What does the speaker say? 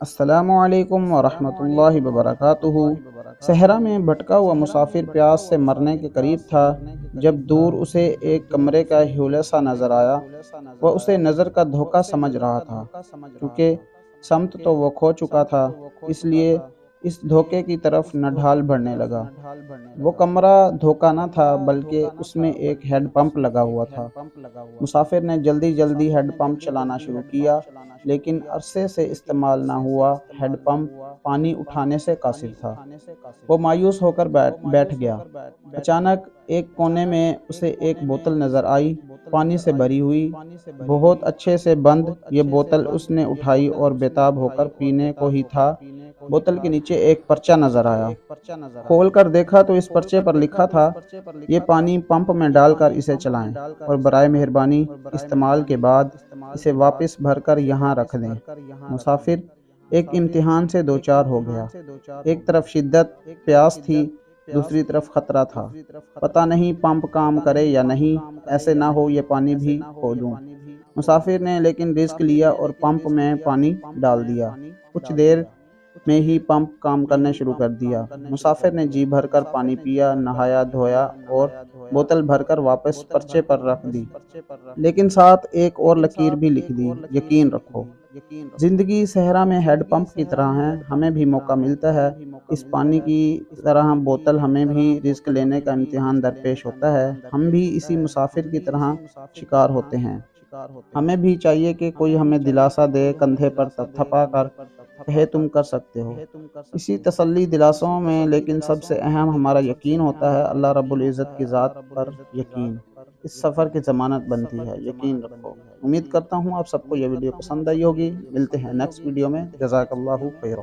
السلام علیکم ورحمۃ اللہ وبرکاتہ۔ صحرا میں بھٹکا ہوا مسافر پیاس سے مرنے کے قریب تھا جب دور اسے ایک کمرے کا ہیولسا نظر آیا۔ وہ اسے نظر کا دھوکہ سمجھ رہا تھا، کیونکہ سمت تو وہ کھو چکا تھا، اس لیے اس دھوکے کی طرف نہ ڈھال بڑھنے لگا۔ وہ کمرہ دھوکہ نہ تھا، بلکہ اس میں ایک ہیڈ پمپ لگا ہوا تھا۔ مسافر نے جلدی جلدی ہیڈ پمپ چلانا شروع کیا، لیکن عرصے سے استعمال نہ ہوا ہیڈ پمپ پانی اٹھانے سے قاصر تھا۔ وہ مایوس ہو کر بیٹھ گیا۔ اچانک ایک کونے میں اسے ایک بوتل نظر آئی، پانی سے بھری ہوئی، بہت اچھے سے بند۔ یہ بوتل اس نے اٹھائی اور بےتاب ہو کر پینے کو ہی تھا۔ بوتل کے نیچے ایک پرچہ نظر آیا۔ کھول کر دیکھا تو اس پرچے پر لکھا تھا، یہ پانی پمپ میں ڈال کر اسے چلائیں اور برائے مہربانی استعمال کے بعد اسے واپس بھر کر یہاں رکھ دیں۔ مسافر ایک امتحان سے دوچار ہو گیا۔ ایک طرف شدت پیاس تھی، دوسری طرف خطرہ تھا۔ پتہ نہیں پمپ کام کرے یا نہیں، ایسے نہ ہو یہ پانی بھی کھو دوں۔ مسافر نے لیکن رسک لیا اور پمپ میں پانی ڈال دیا۔ کچھ دیر میں ہی پمپ کام کرنے شروع کر دیا۔ مسافر نے جی بھر کر پانی پیا، نہایا دھویا اور بوتل بھر کر واپس پرچے پر رکھ دی، لیکن ساتھ ایک اور لکیر بھی لکھ دی، یقین رکھو۔ زندگی صحرا میں ہیڈ پمپ کی طرح ہے، ہمیں بھی موقع ملتا ہے۔ اس پانی کی طرح بوتل ہمیں بھی رزق لینے کا امتحان درپیش ہوتا ہے۔ ہم بھی اسی مسافر کی طرح شکار ہوتے ہیں۔ ہمیں بھی چاہیے کہ کوئی ہمیں دلاسا دے، کندھے پر تھپا کر کہے تم کر سکتے ہو۔ اسی تسلی دلاسوں میں لیکن سب سے اہم ہمارا یقین ہوتا ہے، اللہ رب العزت کی ذات پر یقین اس سفر کی ضمانت بنتی ہے، یقین رکھو۔ امید کرتا ہوں آپ سب کو یہ ویڈیو پسند آئی ہوگی۔ ملتے ہیں نیکسٹ ویڈیو میں۔ جزاک اللہ خیر۔